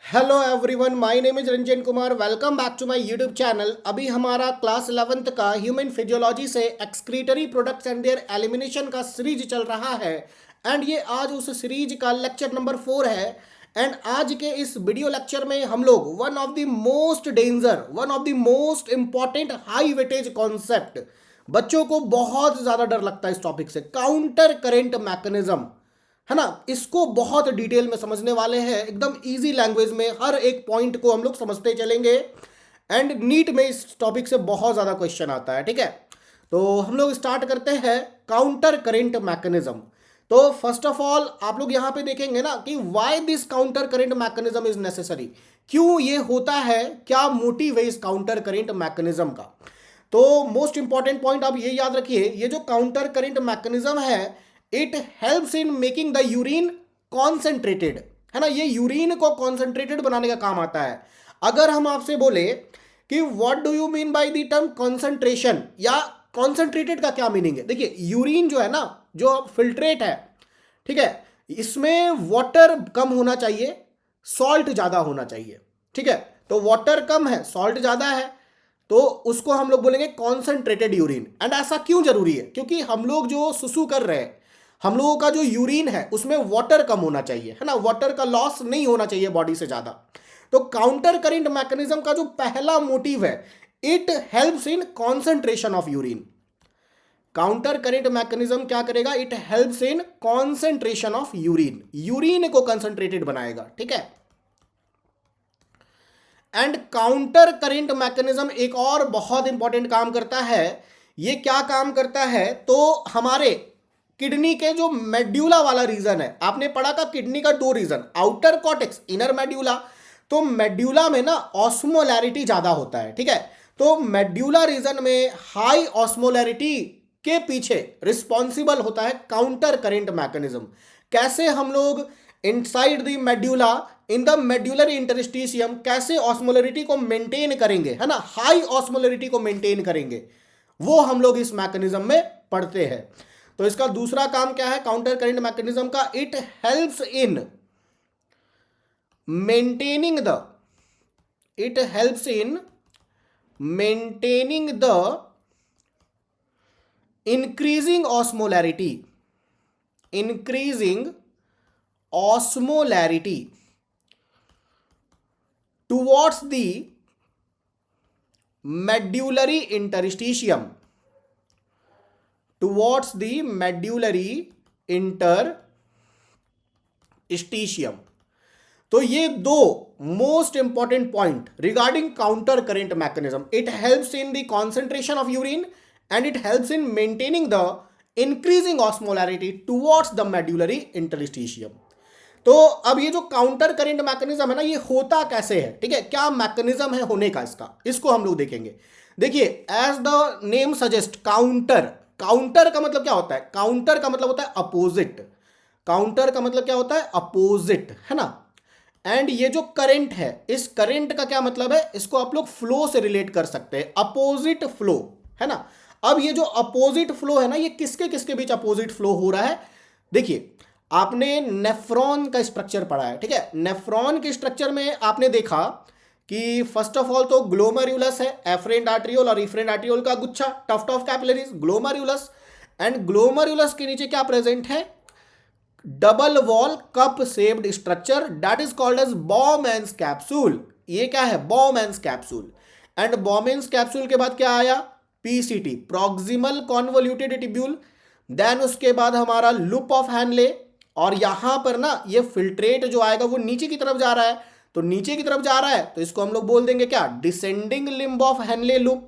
Hello everyone, my name is Ranjan Kumar. Welcome back to my YouTube channel. अभी हमारा class 11th का human physiology से excretory products and their elimination का series चल रहा है। एंड ये आज उस सीरीज का लेक्चर नंबर 4 है। एंड आज के इस वीडियो लेक्चर में हम लोग one of the most important high weightage concept, बच्चों को बहुत ज़्यादा डर लगता है इस टॉपिक से, काउंटर करेंट मैकेनिज्म, है ना। इसको बहुत डिटेल में समझने वाले हैं, एकदम इजी लैंग्वेज में हर एक पॉइंट को हम लोग समझते चलेंगे। एंड नीट में इस टॉपिक से बहुत ज़्यादा क्वेश्चन आता है, ठीक है। तो हम लोग स्टार्ट करते हैं काउंटर करेंट मैकेनिज्म। तो फर्स्ट ऑफ ऑल आप लोग यहाँ पे देखेंगे ना कि why this counter current mechanism is necessary, क्यों ये होता है, क्या मोटिव है इस काउंटर करेंट मैकेनिज्म का। तो मोस्ट इंपॉर्टेंट पॉइंट आप ये याद रखिए, ये जो काउंटर करेंट मैकेनिज्म है, it helps in making the urine concentrated, है ना। ये यूरिन को कॉन्सेंट्रेटेड बनाने का काम आता है। अगर हम आपसे बोले कि what do you mean by the term concentration या कॉन्सेंट्रेटेड का क्या मीनिंग है, देखिए यूरिन जो है ना, जो फिल्ट्रेट है, ठीक है, इसमें वाटर कम होना चाहिए, सॉल्ट ज़्यादा होना चाहिए, ठीक है। तो वाटर कम है, सॉल्ट ज़्यादा है, तो उसको हम लोग बोलेंगे कॉन्सेंट्रेटेड यूरिन। एंड ऐसा क्यों जरूरी है, क्योंकि हम लोग जो सुसु कर रहे हैं, हम लोगों का जो यूरिन है उसमें वाटर कम होना चाहिए, है ना, वाटर का लॉस नहीं होना चाहिए बॉडी से ज़्यादा। तो काउंटर करेंट मैकेनिज्म का जो पहला मोटिव है, it helps in concentration of urine. Counter current mechanism क्या करेगा, it helps in concentration of urine, urine को कंसंट्रेटेड बनाएगा, ठीक है। एंड काउंटर करेंट मैकेनिज्म एक और बहुत इंपॉर्टेंट काम करता है। ये क्या काम करता है, तो हमारे किडनी के जो मेड्यूला वाला रीजन है, आपने पढ़ा था किडनी का दो region, outer cortex, inner medulla. तो मेड्यूला में ना ऑस्मोलैरिटी ज्यादा होता है, ठीक है। तो मेड्यूला रीजन में हाई ऑस्मोलैरिटी के पीछे रिस्पॉन्सिबल होता है काउंटर करेंट मैकेनिज्म। कैसे हम लोग inside the medulla, in the medullary interstitium, कैसे ऑस्मोलैरिटी को मेंटेन करेंगे, है ना, हाई ऑस्मोलैरिटी को मेंटेन करेंगे, वो हम लोग इस मैकेनिज्म में पढ़ते हैं। तो इसका दूसरा काम क्या है काउंटर करेंट मैकेनिज्म का, it helps in maintaining the, it helps in maintaining the increasing osmolarity, increasing osmolarity towards the medullary interstitium, towards the medullary interstitium। तो ये दो most important point regarding counter current mechanism, it helps in the concentration of urine and it helps in maintaining the increasing osmolarity towards the medullary interstitium. तो अब ये जो counter current mechanism है ना, ये होता कैसे है, ठीक है, क्या मैकेनिज्म है होने का इसका, इसको हम लोग देखेंगे। देखिए, as the name suggest, counter, counter का मतलब क्या होता है, काउंटर का मतलब होता है अपोजिट, काउंटर का मतलब क्या होता है, अपोजिट, है ना। एंड ये जो करंट है, इस करंट का क्या मतलब है, इसको आप लोग फ्लो से रिलेट कर सकते हैं, अपोजिट फ्लो, है ना। अब ये जो अपोजिट फ्लो है ना, ये किसके किसके बीच अपोजिट फ्लो हो रहा है। देखिए, आपने नेफ्रॉन का स्ट्रक्चर पढ़ा है, ठीक है। नेफ्रॉन के स्ट्रक्चर में आपने देखा कि फर्स्ट ऑफ ऑल तो ग्लोमेरुलस है, एफरेंट आर्ट्रियोल और इफरेंट आर्ट्रियोल का गुच्छा, tuft of capillaries, glomerulus. And glomerulus के नीचे क्या प्रेजेंट है, double wall cup shaped structure, that is called as Bowman's capsule. ये क्या है, Bowman's capsule. And Bowman's capsule के बाद क्या आया, PCT, proximal convoluted tubule. Then उसके बाद हमारा लूप ऑफ हैनले, और यहां पर ना ये फिल्ट्रेट जो आएगा वो नीचे की तरफ जा रहा है, तो नीचे की तरफ जा रहा है तो इसको हम लोग बोल देंगे क्या, descending limb of Henle loop.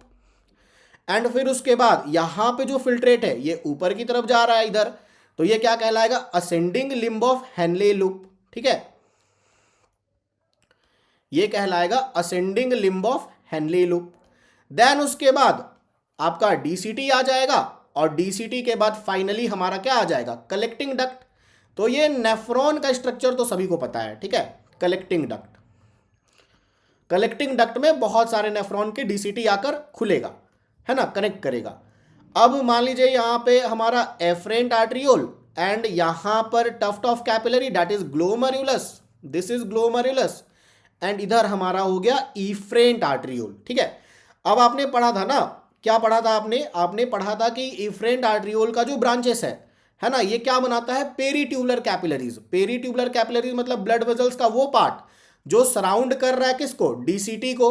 And फिर उसके बाद यहां पे जो फिल्ट्रेट है ये ऊपर की तरफ जा रहा है इधर, तो ये क्या कहलाएगा, ascending limb of Henle loop, ठीक है, ये कहलाएगा ascending limb of Henle loop. Then उसके बाद आपका डीसीटी आ जाएगा, और डीसीटी के बाद फाइनली हमारा क्या आ जाएगा, कलेक्टिंग डक्ट। तो ये नेफ्रॉन का स्ट्रक्चर तो सभी को पता है, ठीक है, कलेक्टिंग डक्ट, कलेक्टिंग डक्ट में बहुत सारे नेफ्रॉन के डीसीटी आकर खुलेगा, है ना, कनेक्ट करेगा। अब मान लीजिए यहां पे हमारा एफरेंट आर्ट्रियोल एंड यहां पर tuft of capillary, that is glomerulus, this is glomerulus. And इधर हमारा हो गया इफ्रेंट आर्ट्रियोल। ठीक है, अब आपने पढ़ा था ना, क्या पढ़ा था आपने? आपने पढ़ा था कि इफ्रेंट आर्ट्रियोल का जो ब्रांचेस है ना, ये क्या बनाता है? Peritubular capillaries. पेरीट्यूबुलर कैपिलरीज मतलब ब्लड वेजल्स का वो पार्ट जो सराउंड कर रहा है किसको? डीसीटी को।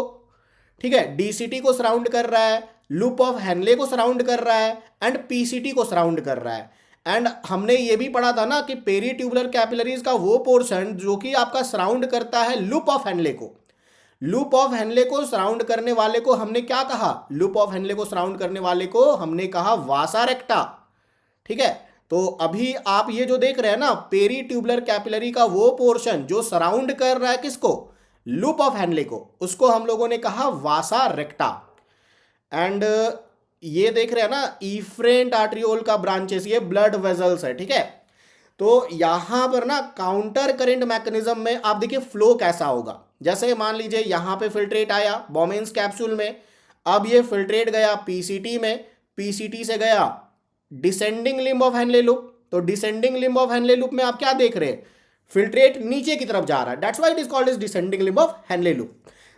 ठीक है, डीसीटी को सराउंड कर रहा है, लूप ऑफ हेनले को सराउंड कर रहा है, एंड पीसीटी को सराउंड कर रहा है। एंड हमने ये भी पढ़ा था ना कि पेरीट्यूबुलर कैपिलरीज का वो पोर्शन जो कि आपका सराउंड करता है लूप ऑफ हेनले को। लूप ऑफ हेनले को सराउंड करने वाले को हमने क्या कहा? लूप ऑफ हेनले को सराउंड करने वाले को हमने कहा वासा रेक्टा। ठीक है, तो अभी आप ये जो देख रहे हैं ना, पेरीट्यूबुलर कैपिलरी का वो पोर्शन जो सराउंड कर रहा है किसको? लूप ऑफ हेनले को, उसको हम लोगों ने कहा वासा रेक्टा। एंड ये देख रहे हैं ना इफ्रेंट आर्ट्रियोल का ब्रांचेस, ये ब्लड वेजल्स है। ठीक है, तो यहां पर ना काउंटर करेंट मैकेनिज्म में आप देखिए फ्लो कैसा होगा। जैसे मान लीजिए यहां पे फिल्ट्रेट आया बोमेन्स कैप्सूल में, अब ये फिल्ट्रेट गया पीसीटी में, पीसीटी से गया descending limb of Henle loop. तो descending limb of Henle loop में आप क्या देख रहे हैं? फिल्ट्रेट नीचे की तरफ जा रहा है, that's why it is called as descending limb of Henle loop.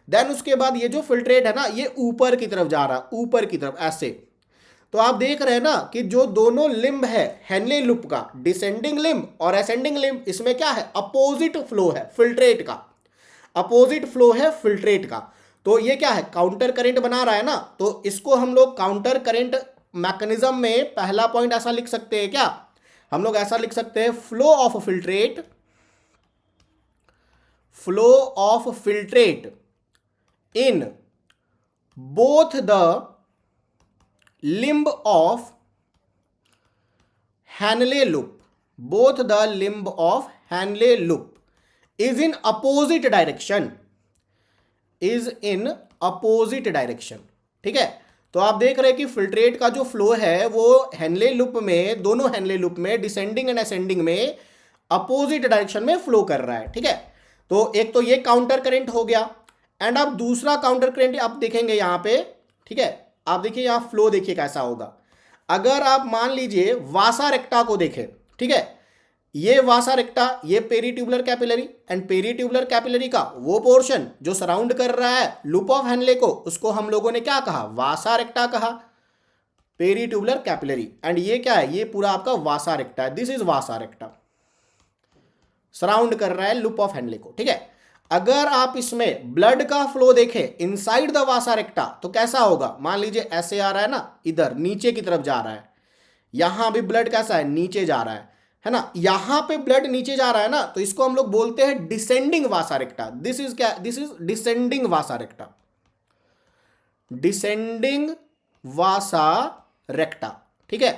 Then उसके बाद ये जो फिल्ट्रेट है ना, ये ऊपर की तरफ जा रहा है, ऊपर की तरफ ऐसे। तो आप देख रहे हैं ना कि जो दोनों लिम्ब है हेनले लूप का, डिसेंडिंग लिम्ब और असेंडिंग लिम्ब, इसमें क्या है? अपोजिट फ्लो है फिल्ट्रेट का, अपोजिट फ्लो है फिल्ट्रेट का। तो ये क्या है? काउंटर करंट बना रहा है ना, तो इसको हम लोग काउंटर करंट मैकेनिज्म में पहला पॉइंट ऐसा लिख सकते हैं क्या? हम लोग ऐसा लिख सकते हैं, flow of filtrate, flow of filtrate in both the limb of Henle loop, both the limb of Henle loop is in opposite direction, is in opposite direction। ठीक है, तो आप देख रहे हैं कि फिल्ट्रेट का जो फ्लो है वो हेनले लूप में, दोनों हेनले लूप में डिसेंडिंग एंड असेंडिंग में अपोजिट डायरेक्शन में फ्लो कर रहा है। ठीक है, तो एक तो ये काउंटर करंट हो गया, एंड अब दूसरा काउंटर करंट आप देखेंगे यहां पे। ठीक है, आप देखिए यहां फ्लो देखिए कैसा होगा। अगर आप मान लीजिए वासा रेक्टा को देखें, ठीक है, ये वासा रेक्टा, ये peritubular capillary, and peritubular capillary का वो पोर्शन जो सराउंड कर रहा है लूप ऑफ हेनले को, उसको हम लोगों ने क्या कहा? वासा रेक्टा कहा, पेरीट्यूबुलर कैपिलरी। एंड ये क्या है? ये पूरा आपका वासा रेक्टा है, दिस इज वासा रेक्टा, सराउंड कर रहा है लूप ऑफ हेनले को। ठीक है, अगर आप इसमें ब्लड का फ्लो देखें इनसाइड द वासा रेक्टा तो कैसा होगा? मान लीजिए ऐसे आ रहा है ना, इधर नीचे की तरफ जा रहा है, यहां भी ब्लड कैसा है? नीचे जा रहा है ना, यहां पे ब्लड नीचे जा रहा है ना, तो इसको हम लोग बोलते हैं descending vasa recta. This is क्या? This is descending vasa recta, descending vasa recta. ठीक है,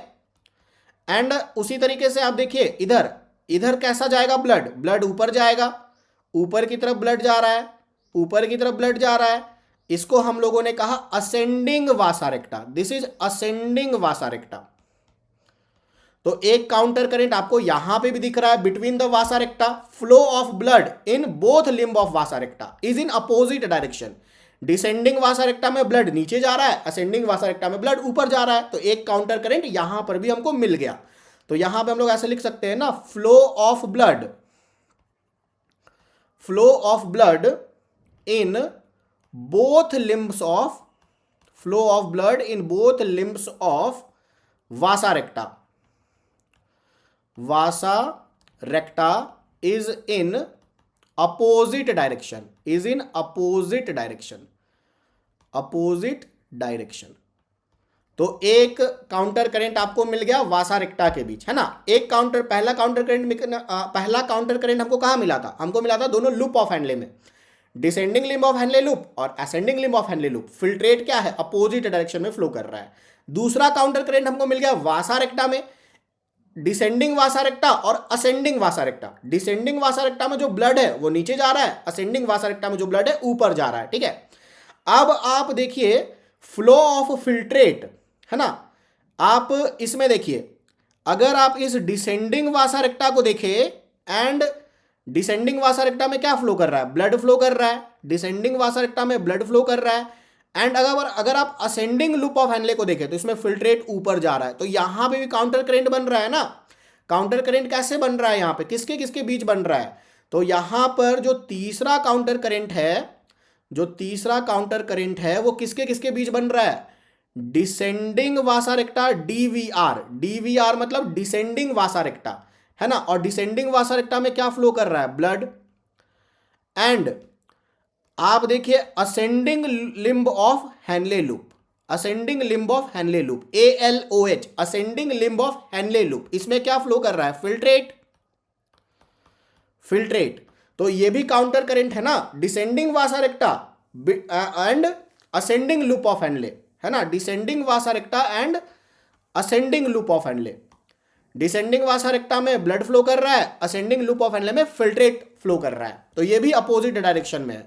एंड उसी तरीके से आप देखिए इधर, इधर कैसा जाएगा ब्लड? ब्लड ऊपर जाएगा, ऊपर की तरफ ब्लड जा रहा है, ऊपर की तरफ ब्लड जा रहा है, इसको हम लोगों ने कहा ascending vasa recta, this is ascending vasa रेक्टा। तो एक काउंटर करंट आपको यहां पे भी दिख रहा है between the Vasa रेक्टा, flow of blood in both limb of vasa recta is in opposite direction. Descending vasa recta में ब्लड नीचे जा रहा है, असेंडिंग वासा रेक्टा में ब्लड ऊपर जा रहा है, तो एक काउंटर करंट यहां पर भी हमको मिल गया। तो यहां पे हम लोग ऐसे लिख सकते हैं ना, flow of blood, flow of blood in both limbs of, flow of blood in both limbs of vasa रेक्टा, Vasa रेक्टा is in opposite direction, is in opposite direction, opposite direction। तो एक काउंटर करंट आपको मिल गया वासा रेक्टा के बीच, है ना। एक counter, पहला counter current हमको कहां मिला था? हमको मिला था दोनों लूप ऑफ हेनले में, descending limb of Henle loop और ascending limb of Henle loop. Filtrate क्या है? अपोजिट डायरेक्शन में फ्लो कर रहा है। दूसरा काउंटर करंट हमको मिल गया वासा रेक्टा में, डिसेंडिंग वासा रेक्टा और ascending vasa recta. Descending vasa recta में जो ब्लड है वो नीचे जा रहा है, असेंडिंग वासा रेक्टा में जो ब्लड है ऊपर जा रहा है। ठीक है, अब आप देखिए फ्लो ऑफ फिल्ट्रेट, है ना, आप इसमें देखिए, अगर आप इस डिसेंडिंग वासा रेक्टा को देखें, एंड डिसेंडिंग वासा रेक्टा में क्या फ्लो कर रहा है? ब्लड फ्लो कर रहा है, डिसेंडिंग वासा रेक्टा में ब्लड फ्लो कर रहा है। एंड अगर आप असेंडिंग लूप ऑफ हेनले को देखें तो इसमें फिल्ट्रेट ऊपर जा रहा है, तो यहां पे भी काउंटर करंट बन रहा है ना। काउंटर करंट कैसे बन रहा है? यहां पे किसके किसके बीच बन रहा है? तो यहां पर जो तीसरा काउंटर करंट है वो किसके किसके बीच बन रहा है? डिसेंडिंग वासा रेक्टा, डीवीआर मतलब डिसेंडिंग वासा रेक्टा, है ना। और डिसेंडिंग वासा रेक्टा में क्या फ्लो कर रहा है? ब्लड। एंड आप देखिए ascending limb of Henle loop, ascending limb of Henle loop, ALOH, ascending limb of Henle loop, इसमें क्या फ्लो कर रहा है? फिल्ट्रेट। तो ये भी काउंटर करंट है ना, descending vasa recta and ascending loop of Henle, है ना। Descending vasa recta and ascending loop of Henle. Descending vasa recta में ब्लड फ्लो कर रहा है, असेंडिंग लूप ऑफ हैनले में फिल्ट्रेट फ्लो कर रहा है, तो ये भी अपोजिट डायरेक्शन में है,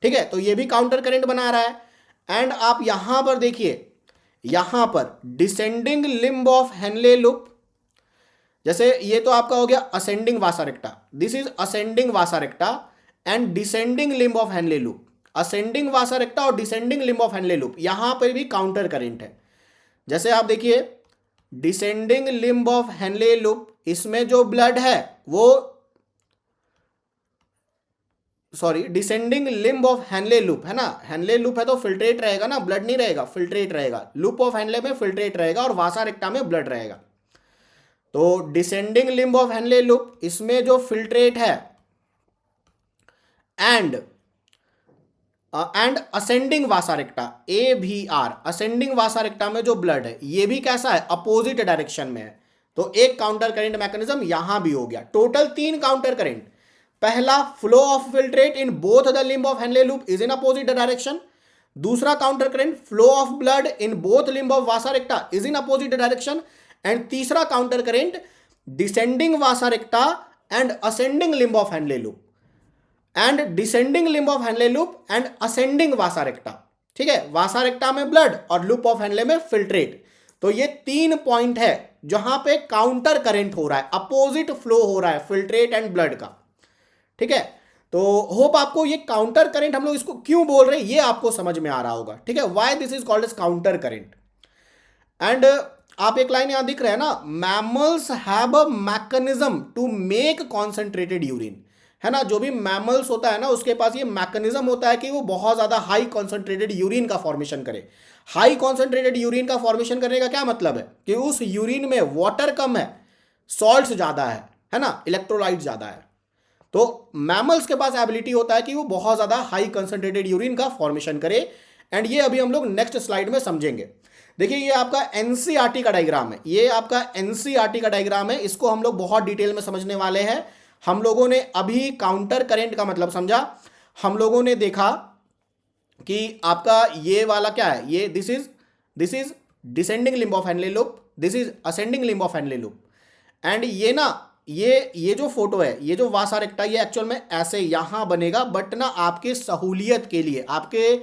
ठीक है। तो ये भी काउंटर करंट बना रहा है। एंड आप यहां पर देखिए, यहां पर descending limb of Henle loop, जैसे ये तो आपका हो गया ascending vasa recta, this is ascending vasa recta and descending limb of Henle loop, ascending vasa recta और descending limb of Henle loop, यहां पर भी काउंटर करंट है। जैसे आप देखिए descending limb of Henle loop, इसमें जो ब्लड है वो, sorry, descending limb of Henle loop, है ना। हैनले लूप है तो फिल्ट्रेट रहेगा ना, ब्लड नहीं रहेगा, फिल्ट्रेट रहेगा। लूप ऑफ हैनले में फिल्ट्रेट रहेगा और वासा रेक्टा में ब्लड रहेगा। तो descending limb of Henle loop, इसमें जो फिल्ट्रेट है and ascending vasa रेक्टा, AVR, ascending vasa recta में जो ब्लड है ये भी कैसा है? अपोजिट डायरेक्शन में है। तो एक काउंटर करंट मैकेनिज्म यहां भी हो गया। Total 3 counter current. पहला, flow of filtrate in both the limb of Henle loop is in opposite direction. दूसरा counter current, flow of blood in both limb of vasa recta is in opposite direction. And तीसरा counter current, descending vasa recta and ascending limb of Henle loop, and descending limb of Henle loop and ascending vasa recta, ठीक है। Vasa recta में blood और loop of Henle में filtrate. तो ये 3 point है जहां पे काउंटर करंट हो रहा है, अपोजिट फ्लो हो रहा है फिल्ट्रेट एंड ब्लड का, ठीक है। तो होप आपको ये काउंटर करंट हम लोग इसको क्यों बोल रहे हैं ये आपको समझ में आ रहा होगा, ठीक है। Why this is called as counter current. And आप एक लाइन यहां दिख रहे हैं ना, mammals have a mechanism to make concentrated urine, है ना। जो भी मैमल्स होता है ना उसके पास ये मैकेनिज्म होता है कि वो बहुत ज्यादा हाई कॉन्सेंट्रेटेड यूरिन का फॉर्मेशन करे। हाई कॉन्सेंट्रेटेड यूरिन का फॉर्मेशन करने का क्या मतलब है? कि उस यूरिन में वाटर कम है, सॉल्ट्स ज्यादा है ना, इलेक्ट्रोलाइट ज्यादा है। तो मैमल्स के पास एबिलिटी होता है कि वो बहुत ज्यादा हाई कंसंट्रेटेड यूरिन का फॉर्मेशन करे। एंड ये अभी हम लोग नेक्स्ट स्लाइड में समझेंगे। देखिए ये आपका एनसीईआरटी का डायग्राम है, ये आपका एनसीईआरटी का डायग्राम है, इसको हम लोग बहुत डिटेल में समझने वाले हैं। हम लोगों ने अभी काउंटर करंट का मतलब समझा, हम लोगों ने देखा कि आपका ये वाला क्या है, ये this is descending limb of Henle loop, this is ascending limb of Henle loop. And ये ना ये जो फोटो है, ये जो वासा रेक्टा, ये एक्चुअल में ऐसे यहां बनेगा, बट ना आपके सहूलियत के लिए, आपके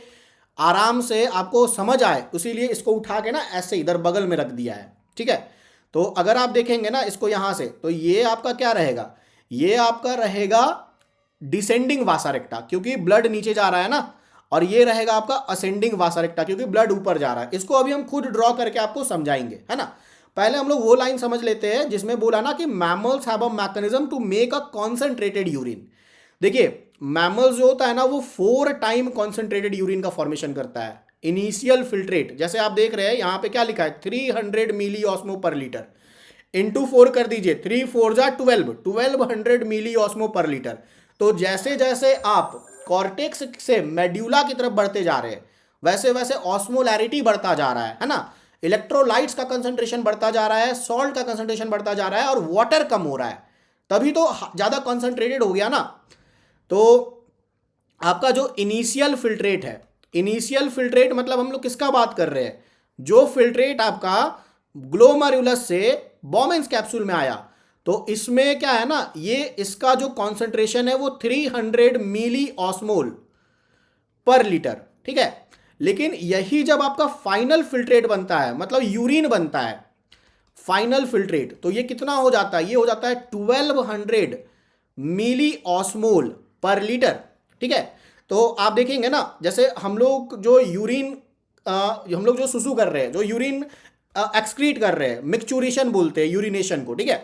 आराम से आपको समझ आए इसीलिए इसको उठा के ना ऐसे इधर बगल में रख दिया है, ठीक है। तो अगर आप देखेंगे ना इसको यहां से, तो ये आपका क्या रहेगा? ये आपका रहेगा डिसेंडिंग वासा रेक्टा क्योंकि ब्लड नीचे जा रहा है ना, और ये रहेगा आपका असेंडिंग वासा रेक्टा क्योंकि ब्लड ऊपर जा रहा है। इसको अभी हम खुद ड्रॉ करके आपको समझाएंगे, है ना। पहले हम लोग वो लाइन समझ लेते हैं जिसमें बोला ना कि mammals have a mechanism to make a concentrated urine. देखिए मैमल्स जो होता है ना वो 4 टाइम कॉन्सेंट्रेटेड यूरिन का फॉर्मेशन करता है। इनिशियल फिल्ट्रेट, जैसे आप देख रहे हैं यहाँ पे क्या लिखा है, 300 मिली ऑस्मो पर लीटर, इंटू 4 कर दीजिए, 3 4 जा 1200 मिली ऑस्मो पर लीटर। तो जैसे जैसे आप कॉर्टेक्स से मेड्यूला की तरफ बढ़ते जा रहे हैं वैसे वैसे ऑस्मोलैरिटी बढ़ता जा रहा है ना, इलेक्ट्रोलाइट्स का कंसंट्रेशन बढ़ता जा रहा है, सॉल्ट का कंसंट्रेशन बढ़ता जा रहा है और वाटर कम हो रहा है, तभी तो ज्यादा कंसंट्रेटेड हो गया ना। तो आपका जो इनिशियल फिल्ट्रेट है, इनिशियल फिल्ट्रेट मतलब हम लोग किसका बात कर रहे हैं? जो फिल्ट्रेट आपका ग्लोमेरुलस से बोमेंस कैप्सूल में आया, तो इसमें क्या है ना, ये इसका जो कॉन्सेंट्रेशन है वो 300 मिली ऑस्मोल पर लीटर, ठीक है। लेकिन यही जब आपका फाइनल फिल्ट्रेट बनता है, मतलब यूरिन बनता है फाइनल फिल्ट्रेट, तो ये कितना हो जाता है? ये हो जाता है 1200 मिली ऑस्मोल पर लीटर, ठीक है। तो आप देखेंगे ना, जैसे हम लोग जो यूरिन हम लोग जो सुसु कर रहे हैं, जो यूरिन एक्सक्रीट कर रहे हैं, मिक्चुरेशन बोलते हैं यूरिनेशन को, ठीक है।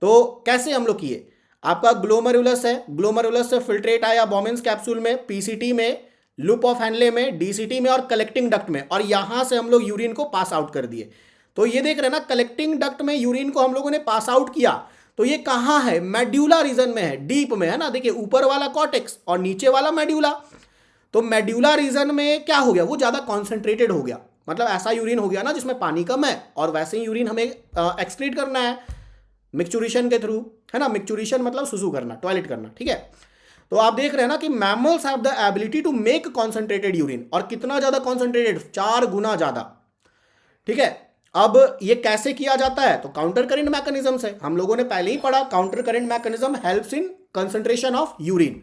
तो कैसे हम लोग किए, आपका ग्लोमेरुलस है, ग्लोमेरुलस से फिल्ट्रेट आया बोमेंस कैप्सूल में, पीसीटी में, लूप ऑफ हैनले में, डीसीटी में और कलेक्टिंग डक्ट में, और यहां से हम लोग यूरिन को पास आउट कर दिए। तो ये देख रहे हैं ना, कलेक्टिंग डक्ट में यूरिन को हम लोगों ने पास आउट किया, तो ये कहां है, मेड्यूला रीजन में है, डीप में है ना, देखिए ऊपर वाला कॉर्टेक्स और नीचे वाला मेड्यूला। तो मेड्यूला रीजन में क्या हो गया, वो ज्यादा कॉन्सेंट्रेटेड हो गया, मतलब ऐसा यूरिन हो गया ना जिसमें पानी कम है, और वैसे ही यूरिन हमें एक्सक्रीट करना है मिक्चुरेशन के थ्रू, है ना, मिक्चुरेशन मतलब सुसु करना, टॉयलेट करना, ठीक है। तो आप देख रहे हैं ना कि mammals have the ability to make concentrated urine, और कितना ज्यादा कॉन्सेंट्रेटेड, 4 गुना ज्यादा, ठीक है। अब ये कैसे किया जाता है, तो काउंटर करंट मैकेनिज्म से, हम लोगों ने पहले ही पढ़ा, counter current mechanism helps in concentration of urine,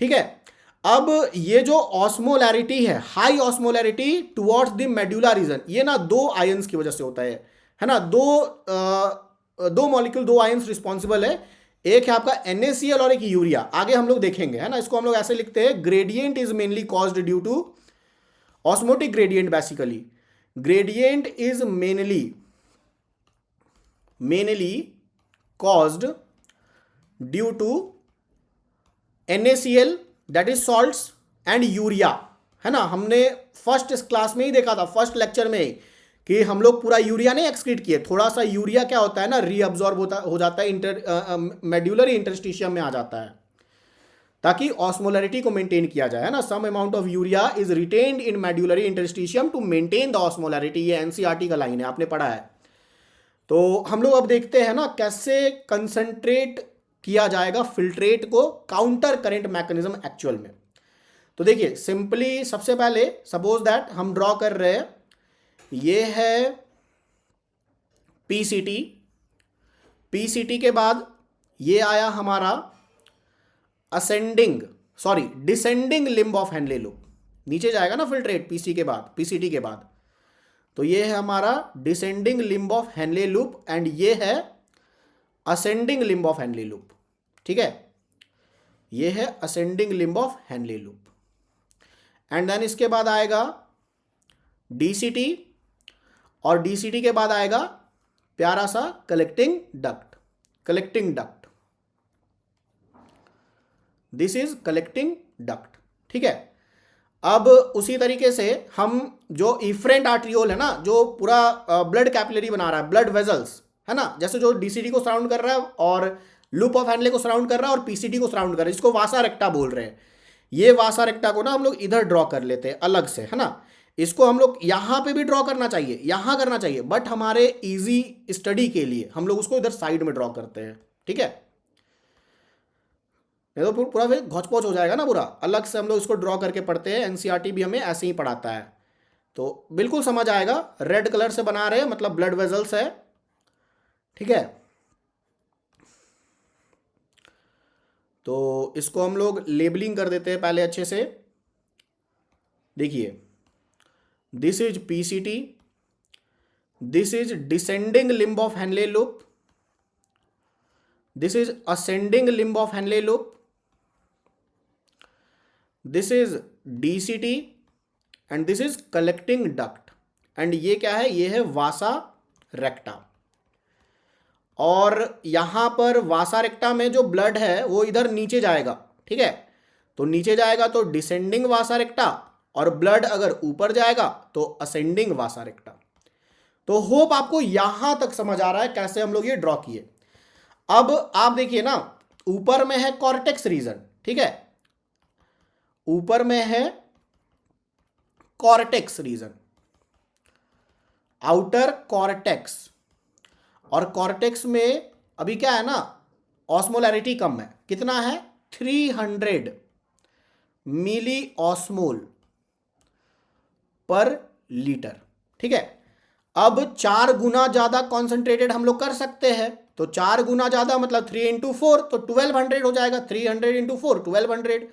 ठीक है। अब ये जो ऑस्मोलैरिटी है, high osmolarity towards the medulla region, ये ना 2 आयंस की वजह से होता है ना, दो मॉलिक्यूल, 2 आयंस रिस्पॉन्सिबल है, एक है आपका NaCl और एक यूरिया, आगे हम लोग देखेंगे, है ना। इसको हम लोग ऐसे लिखते हैं, gradient is mainly caused due to osmotic gradient, basically gradient is mainly caused due to NaCl, that is salts, and urea, है ना। हमने फर्स्ट क्लास में ही देखा था, फर्स्ट लेक्चर में, कि हम लोग पूरा यूरिया नहीं एक्सक्रीट किए, थोड़ा सा यूरिया क्या होता है ना, रीअब्जॉर्ब हो जाता है, मेड्यूलरी इंटरस्टिशियम में आ जाता है, ताकि ऑस्मोलैरिटी को मेंटेन किया जाए, है ना। Some amount of urea is retained in medullary interstitium to maintain the osmolarity, ये एनसीईआरटी का लाइन है, आपने पढ़ा है। तो हम लोग अब देखते हैं ना कैसे कंसंट्रेट किया जाएगा फिल्ट्रेट को, काउंटर करंट मैकेनिज्म एक्चुअल में। तो देखिए सिंपली, सबसे पहले सपोज दैट हम ड्रॉ कर रहे हैं, ये है पीसीटी, पीसीटी के बाद ये आया हमारा descending limb of Henle loop, नीचे जाएगा ना फिल्ट्रेट पीसीटी के बाद, तो ये है हमारा descending limb of Henle loop, and ये है ascending limb of Henle loop, ठीक है, ये है ascending limb of Henle loop. And then इसके बाद आएगा डीसीटी, और डीसीटी के बाद आएगा प्यारा सा collecting duct, this is collecting duct, ठीक है। अब उसी तरीके से हम जो इफरेंट आर्ट्रियोल है ना, जो पूरा ब्लड कैपिलरी बना रहा है, ब्लड वेजल्स, है ना, जैसे जो डीसीटी को सराउंड कर रहा है और लूप ऑफ हैनले को सराउंड कर रहा है और पीसीटी को सराउंड कर रहा है, इसको वासा रेक्टा बोल रहे हैं। ये वासा रेक्टा को ना हम लोग इधर ड्रॉ कर लेते हैं अलग से, है ना। इसको हम लोग यहां पे भी ड्रॉ करना चाहिए, यहां करना चाहिए, बट हमारे इजी स्टडी के लिए हम लोग उसको इधर साइड में ड्रॉ करते हैं, ठीक है। तो पूरा फिर घोचपोच हो जाएगा ना पूरा, अलग से हम लोग इसको ड्रॉ करके पढ़ते हैं, एनसीईआरटी भी हमें ऐसे ही पढ़ाता है, तो बिल्कुल समझ आएगा। रेड कलर से बना रहे हैं मतलब ब्लड वेजल्स है, ठीक है। तो इसको हम लोग लेबलिंग कर देते हैं पहले अच्छे से, देखिए this is PCT, this is descending limb of Henle loop, this is ascending limb of Henle loop, this is DCT, and this is collecting duct, and ये क्या है, ये है वासा रेक्टा। और यहां पर वासा रेक्टा में जो ब्लड है वो इधर नीचे जाएगा, ठीक है, तो नीचे जाएगा तो डिसेंडिंग वासा रेक्टा, और ब्लड अगर ऊपर जाएगा तो असेंडिंग वासा रेक्टा। तो होप आपको यहां तक समझ आ रहा है कैसे हम लोग ये ड्रॉ किए। अब आप देखिए ना, ऊपर में है कॉर्टेक्स रीजन, ठीक है, ऊपर में है कॉर्टेक्स रीजन, आउटर कॉर्टेक्स, और कॉर्टेक्स में अभी क्या है ना, ऑस्मोलैरिटी कम है, कितना है, 300 मिली ऑस्मोल पर लीटर, ठीक है। अब 4 गुना ज्यादा कॉन्सेंट्रेटेड हम लोग कर सकते हैं, तो 4 गुना ज्यादा मतलब 3 इंटू 4, तो 1200 हो जाएगा, 300 इंटू 4 1200,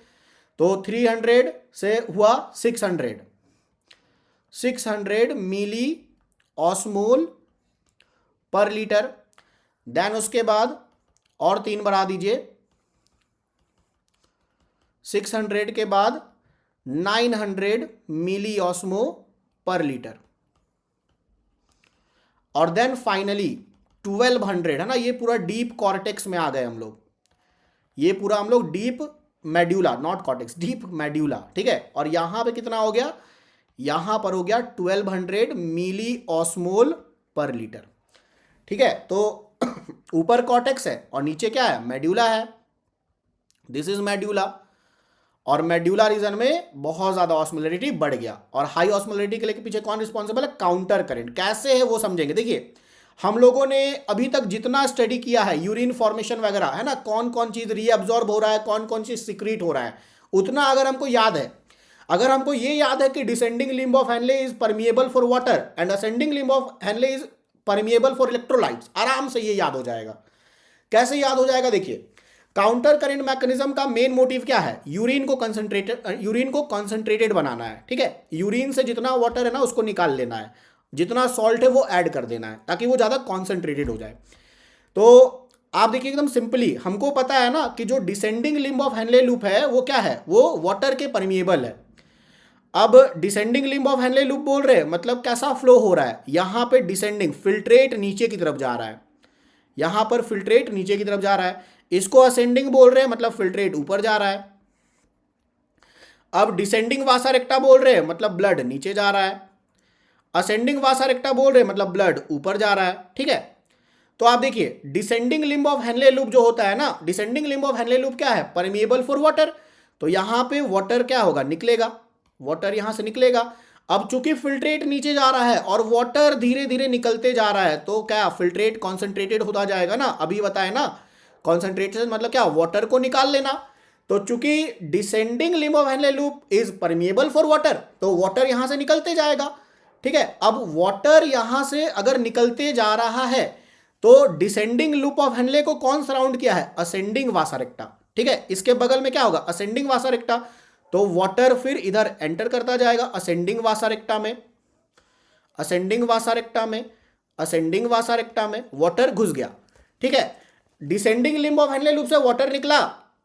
तो 300 से हुआ 600 मिली ऑस्मोल पर लीटर। देन उसके बाद और 3 बढ़ा दीजिए, 600 के बाद 900 मिली ऑस्मो पर लीटर, और देन फाइनली 1200, है ना, ये पूरा डीप कॉर्टेक्स में आ गए हम लोग, ये पूरा हम लोग deep medulla, not cortex, deep medulla, ठीक है। और यहां पे कितना हो गया, यहां पर हो गया 1200 मिली ऑस्मोल पर लीटर, ठीक है। तो ऊपर कॉर्टेक्स है और नीचे क्या है, मेड्यूला है, दिस इज मेड्यूला। और मेड्यूला रीजन में बहुत ज्यादा ऑस्मोलरिटी बढ़ गया, और हाई ऑस्मोलरिटी के लिए पीछे कौन रिस्पॉन्सिबल है, काउंटर करंट। कैसे है वो समझेंगे। देखिए हम लोगों ने अभी तक जितना स्टडी किया है यूरिन फॉर्मेशन वगैरह, है ना, कौन कौन चीज रीअब्जॉर्ब हो रहा है, कौन कौन चीज सिक्रीट हो रहा है, उतना अगर हमको याद है, अगर हमको ये याद है कि descending limb of Henle is permeable for water and ascending limb of Henle is permeable for electrolytes, आराम से ये याद हो जाएगा। कैसे याद हो जाएगा, देखिए काउंटर करंट मैकेनिज्म का मेन मोटिव क्या है, यूरिन को कंसंट्रेटेड बनाना है, ठीक है। यूरिन से जितना वाटर है ना उसको निकाल लेना है, जितना सॉल्ट है वो ऐड कर देना है ताकि वो ज्यादा कॉन्सेंट्रेटेड हो जाए। तो आप देखिए एकदम सिंपली हमको पता है ना कि जो descending limb of Henle loop है वो क्या है, वो वाटर के परमिएबल है। अब descending limb of Henle loop बोल रहे हैं मतलब कैसा फ्लो हो रहा है, यहां पे डिसेंडिंग फिल्ट्रेट नीचे की तरफ जा रहा है, यहां पर फिल्ट्रेट नीचे की तरफ जा रहा है। इसको असेंडिंग बोल रहे हैं मतलब फिल्ट्रेट ऊपर जा रहा है। अब डिसेंडिंग वासा रेक्टा बोल रहे हैं मतलब ब्लड नीचे जा रहा है, असेंडिंग वासा रेक्टा बोल रहे हैं मतलब ब्लड ऊपर जा रहा है, ठीक है। तो आप देखिए descending limb of Henle loop जो होता है ना, descending limb of Henle loop क्या है, परमिएबल फॉर वाटर। तो यहां पे वाटर क्या होगा, निकलेगा, वाटर यहां से निकलेगा। अब चूंकि फिल्ट्रेट नीचे जा रहा है और वाटर धीरे धीरे निकलते जा रहा है तो क्या फिल्ट्रेट कॉन्सेंट्रेटेड होता जाएगा ना, अभी बताए ना, कॉन्सेंट्रेटेड मतलब क्या, वाटर को निकाल लेना। तो चूंकि descending limb of Henle loop is permeable for water तो वाटर यहां से निकलते जाएगा, ठीक है। अब वाटर यहां से अगर निकलते जा रहा है तो डिसेंडिंग लूप ऑफ हैनले को कौन सराउंड किया है, असेंडिंग वासा रेक्टा, ठीक है। इसके बगल में क्या होगा, असेंडिंग वासा रेक्टा। तो वाटर फिर इधर एंटर करता जाएगा असेंडिंग वासा रेक्टा में, असेंडिंग वासा रेक्टा में, असेंडिंग वासा रेक्टा में वाटर घुस गया, ठीक है। Descending limb of Henle loop से वाटर निकला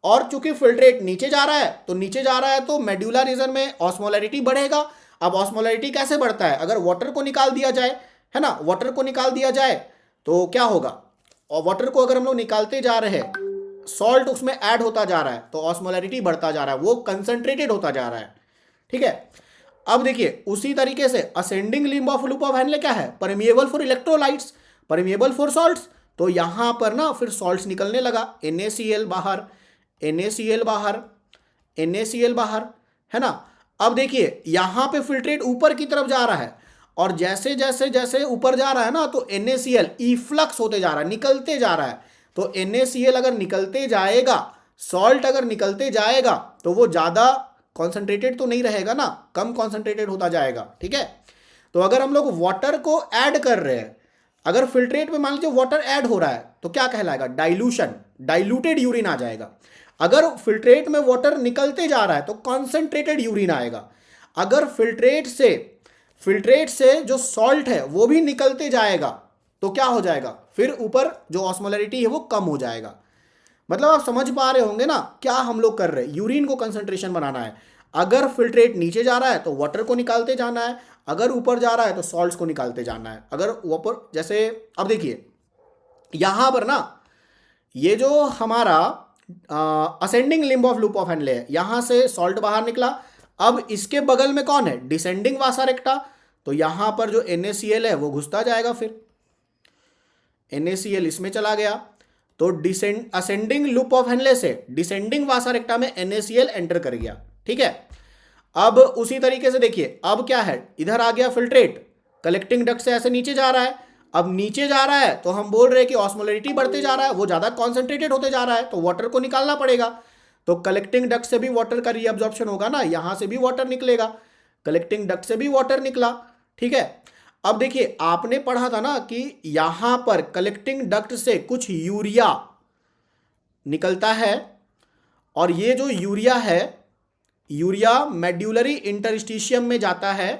और चूंकि फिल्ट्रेट नीचे जा रहा है तो नीचे जा रहा है तो मेड्यूलर रीजन में ऑस्मोलैरिटी बढ़ेगा। अब ऑस्मोलैरिटी कैसे बढ़ता है, अगर वाटर को निकाल दिया जाए, है ना, वाटर को निकाल दिया जाए तो क्या होगा, और वाटर को अगर हम लोग निकालते जा रहे हैं सॉल्ट उसमें ऐड होता जा रहा है तो ऑस्मोलैरिटी बढ़ता जा रहा है, वो कंसंट्रेटेड होता जा रहा है, ठीक है। अब देखिए उसी तरीके से ascending limb of loop of Henle क्या है, permeable for electrolytes, permeable for salts. तो यहां पर ना फिर सॉल्ट्स निकलने लगा, NaCl बाहर, NaCl बाहर, NaCl बाहर, है ना। अब देखिए यहां पे फिल्ट्रेट ऊपर की तरफ जा रहा है और जैसे जैसे जैसे ऊपर जा रहा है ना तो NaCl इफ्लक्स होते जा रहा है, निकलते जा रहा है। तो NaCl अगर निकलते जाएगा, सॉल्ट अगर निकलते जाएगा तो वो ज्यादा कॉन्सेंट्रेटेड तो नहीं रहेगा ना, कम कॉन्सेंट्रेटेड होता जाएगा, ठीक है। तो अगर हम लोग वाटर को ऐड कर रहे हैं, अगर फिल्ट्रेट में मान लीजिए वाटर ऐड हो रहा है तो क्या कहलाएगा, डाइल्यूशन, डाइल्यूटेड यूरिन आ जाएगा। अगर फिल्ट्रेट में वाटर निकलते जा रहा है तो कॉन्सेंट्रेटेड यूरिन आएगा। अगर फिल्ट्रेट से जो सॉल्ट है वो भी निकलते जाएगा तो क्या हो जाएगा, फिर ऊपर जो ऑस्मोलैरिटी है वो कम हो जाएगा। मतलब आप समझ पा रहे होंगे ना क्या हम लोग कर रहे हैं, यूरिन को कंसंट्रेशन बनाना है। अगर फिल्ट्रेट नीचे जा रहा है तो वाटर को निकालते जाना है, अगर ऊपर जा रहा है तो सॉल्ट्स को निकालते जाना है। अगर ऊपर जैसे अब देखिए यहां पर ना ये जो हमारा ascending limb of loop of Henle है, यहां से सॉल्ट बाहर निकला। अब इसके बगल में कौन है, डिसेंडिंग वासा रेक्टा। तो यहां पर जो NaCl है वो घुसता जाएगा, फिर NaCl इसमें चला गया तो असेंडिंग लूप ऑफ हैनले से डिसेंडिंग वासा रेक्टा में NaCl एंटर कर गया, ठीक है। अब उसी तरीके से देखिए अब क्या है, इधर आ गया फिल्ट्रेट, कलेक्टिंग डक्ट से ऐसे नीचे जा रहा है। अब नीचे जा रहा है तो हम बोल रहे हैं कि ऑस्मोलैरिटी बढ़ते जा रहा है, वो ज्यादा कॉन्सेंट्रेटेड होते जा रहा है तो वाटर को निकालना पड़ेगा। तो कलेक्टिंग डक्ट से भी वाटर का रीअब्जॉर्प्शन होगा ना, यहां से भी वाटर निकलेगा, कलेक्टिंग डक्ट से भी वाटर निकला, ठीक है। अब देखिए आपने पढ़ा था ना कि यहां पर कलेक्टिंग डक्ट से कुछ यूरिया निकलता है और ये जो यूरिया है, यूरिया मेड्यूलरी इंटरस्टिशियम में जाता है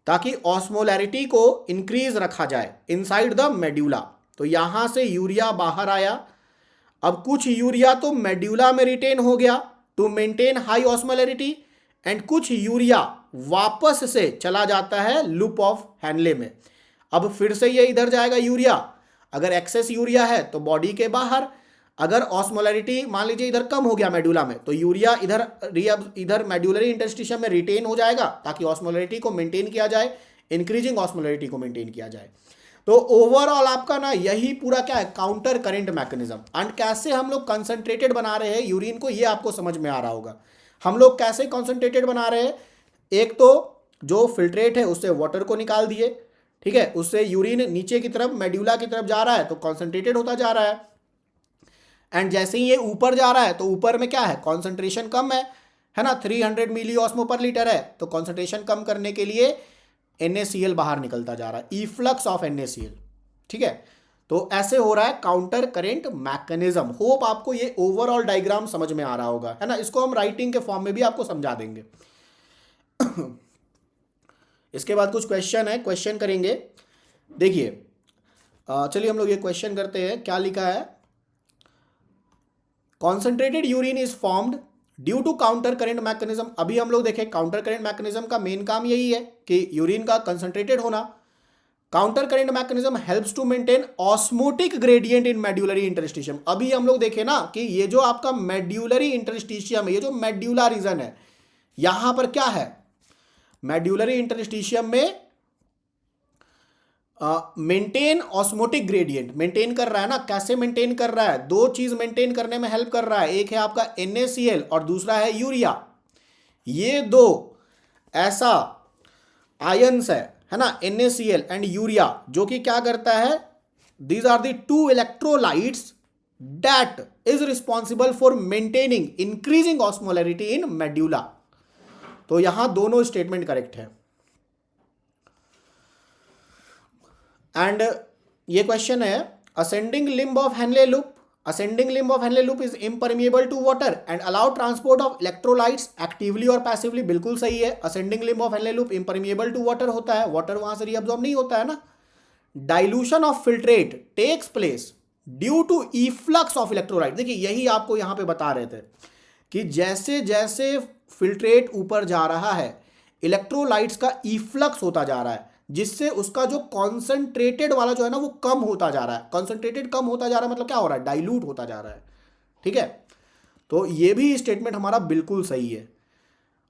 ताकि ऑस्मोलैरिटी को इंक्रीज रखा जाए इनसाइड द मेड्यूला। तो यहां से यूरिया बाहर आया। अब कुछ यूरिया तो मेड्यूला में रिटेन हो गया to maintain high osmolarity and कुछ यूरिया वापस से चला जाता है लूप ऑफ हैनले में। अब फिर से ये इधर जाएगा यूरिया, अगर एक्सेस यूरिया है तो बॉडी के बाहर, अगर ऑस्मोलैरिटी मान लीजिए इधर कम हो गया मेडुला में, तो यूरिया इधर मेडुलरी इंटरस्टिशियम में रिटेन हो जाएगा ताकि ऑस्मोलैरिटी को मेंटेन किया जाए, इंक्रीजिंग ऑस्मोलैरिटी को मेंटेन किया जाए। तो ओवरऑल आपका ना यही पूरा क्या है, काउंटर करेंट मैकेनिज्म। एंड कैसे हम लोग कंसंट्रेटेड बना रहे हैं यूरिन को, ये आपको समझ में आ रहा होगा। हम लोग कैसे कंसंट्रेटेड बना रहे हैं, एक तो जो फिल्ट्रेट है उससे वाटर को निकाल दिए, ठीक है, उससे यूरिन नीचे की तरफ मेड्यूला की तरफ जा रहा है तो कॉन्सेंट्रेटेड होता जा रहा है। एंड जैसे ही ये ऊपर जा रहा है तो ऊपर में क्या है, कॉन्सेंट्रेशन कम है ना, 300 मिली ऑस्मो पर लीटर है, तो कॉन्सेंट्रेशन कम करने के लिए NaCl बाहर निकलता जा रहा है, इफ्लक्स ऑफ NaCl, ठीक है। तो ऐसे हो रहा है काउंटर करेंट मैकेनिज्म। होप आपको ये ओवरऑल डायग्राम समझ में आ रहा होगा, है ना। इसको हम राइटिंग के फॉर्म में भी आपको समझा देंगे। इसके बाद कुछ क्वेश्चन है, क्वेश्चन करेंगे। देखिए चलिए हम लोग ये क्वेश्चन करते हैं। क्या लिखा है, concentrated urine is formed due to counter current mechanism. अभी हम लोग देखें काउंटर करेंट मैकेनिज्म का मेन काम यही है कि यूरिन का कंसंट्रेटेड होना। Counter current mechanism helps to maintain osmotic gradient in medullary interstitium. अभी हम लोग देखें ना कि ये जो आपका मेड्यूलरी इंटरस्टिशियम है, ये जो मेड्यूला रीजन है, यहां पर क्या है, मेड्यूलरी इंटरस्टिशियम में मेंटेन ऑस्मोटिक ग्रेडियंट मेंटेन कर रहा है ना। कैसे मेंटेन कर रहा है, दो चीज मेंटेन करने में हेल्प कर रहा है, एक है आपका NaCl और दूसरा है यूरिया। ये दो ऐसा आयंस है ना, NaCl एंड यूरिया, जो कि क्या करता है, these are the two electrolytes that is responsible for maintaining increasing osmolarity in medulla. तो यहां दोनों स्टेटमेंट करेक्ट है। एंड ये क्वेश्चन है, ascending limb of Henle loop is impermeable to water and allow transport of electrolytes actively और passively. बिल्कुल सही है, ascending limb of Henle loop impermeable to water होता है, वाटर वहां से रीअब्सॉर्ब नहीं होता है ना। Dilution of filtrate takes place due to efflux of electrolyte. देखिए यही आपको यहां पे बता रहे थे कि जैसे जैसे फिल्ट्रेट ऊपर जा रहा है, इलेक्ट्रोलाइट्स का इफ्लक्स होता जा रहा है, जिससे उसका जो कॉन्सेंट्रेटेड वाला जो है ना वो कम होता जा रहा है। कॉन्सेंट्रेटेड कम होता जा रहा है मतलब क्या हो रहा है, डाइल्यूट होता जा रहा है, ठीक है। तो ये भी स्टेटमेंट हमारा बिल्कुल सही है।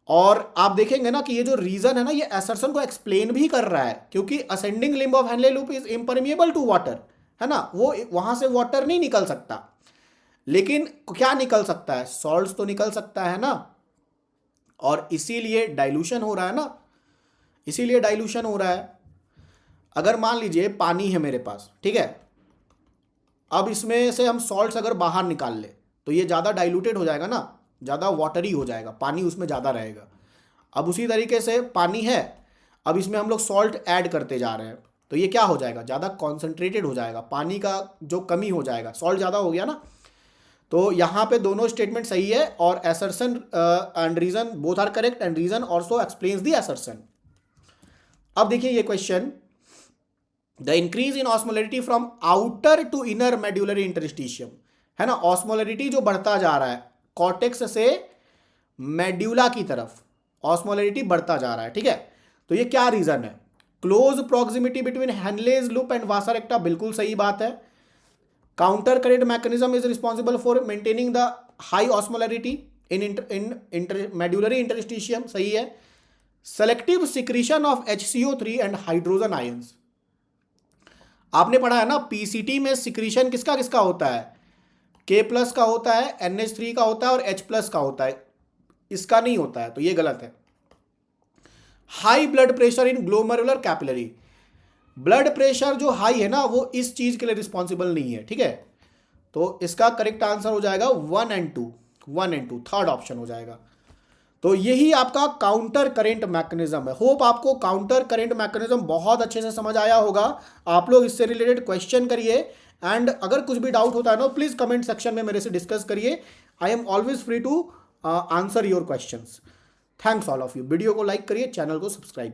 और आप देखेंगे ना कि ये जो रीजन है ना, ये असर्शन को एक्सप्लेन भी कर रहा है, क्योंकि ascending limb of Henle loop is impermeable to water, है ना, वो वहां से वाटर नहीं निकल सकता, लेकिन क्या निकल सकता है, सॉल्ट्स तो निकल सकता है ना, और इसीलिए डाइल्यूशन हो रहा है ना, इसीलिए डाइल्यूशन हो रहा है। अगर मान लीजिए पानी है मेरे पास, ठीक है, अब इसमें से हम सॉल्ट्स अगर बाहर निकाल ले तो ये ज़्यादा डाइल्यूटेड हो जाएगा ना, ज़्यादा वाटरी हो जाएगा, पानी उसमें ज़्यादा रहेगा। अब उसी तरीके से पानी है, अब इसमें हम लोग सॉल्ट ऐड करते जा रहे हैं तो ये क्या हो जाएगा, ज़्यादा कॉन्सेंट्रेटेड हो जाएगा, पानी का जो कमी हो जाएगा, सॉल्ट ज़्यादा हो गया ना। तो यहाँ पे दोनों स्टेटमेंट सही है, और assertion and reason both are correct and reason also explains the assertion. अब देखिए ये question, the increase in osmolarity from outer to inner medullary interstitium, है ना, ऑस्मोलैरिटी जो बढ़ता जा रहा है कॉर्टेक्स से मेड्यूला की तरफ, ऑस्मोलैरिटी बढ़ता जा रहा है, ठीक है। तो ये क्या रीजन है, close proximity between Henle's loop and वासा रेक्टा, बिल्कुल सही बात है। Counter current mechanism is responsible for maintaining the high osmolarity in medullary interstitium, सही है। Selective secretion of HCO3 and hydrogen ions, आपने पढ़ा है ना पीसीटी में सिक्रीशन किसका किसका होता है, K+ का होता है, NH3 का होता है और H+ का होता है, इसका नहीं होता है, तो ये गलत है। High blood pressure in glomerular capillary, blood pressure जो हाई है ना वो इस चीज के लिए रिस्पॉन्सिबल नहीं है, ठीक है। तो इसका करेक्ट आंसर हो जाएगा 1 and 2, थर्ड ऑप्शन हो जाएगा। तो यही आपका काउंटर करेंट मैकेनिज्म है। होप आपको काउंटर करेंट मैकेनिज्म बहुत अच्छे से समझ आया होगा। आप लोग इससे रिलेटेड क्वेश्चन करिए, एंड अगर कुछ भी डाउट होता है ना प्लीज कमेंट सेक्शन में मेरे से डिस्कस करिए। I am always free to answer your questions. Thanks all of you. Video को लाइक करिए, चैनल को सब्सक्राइब करिए।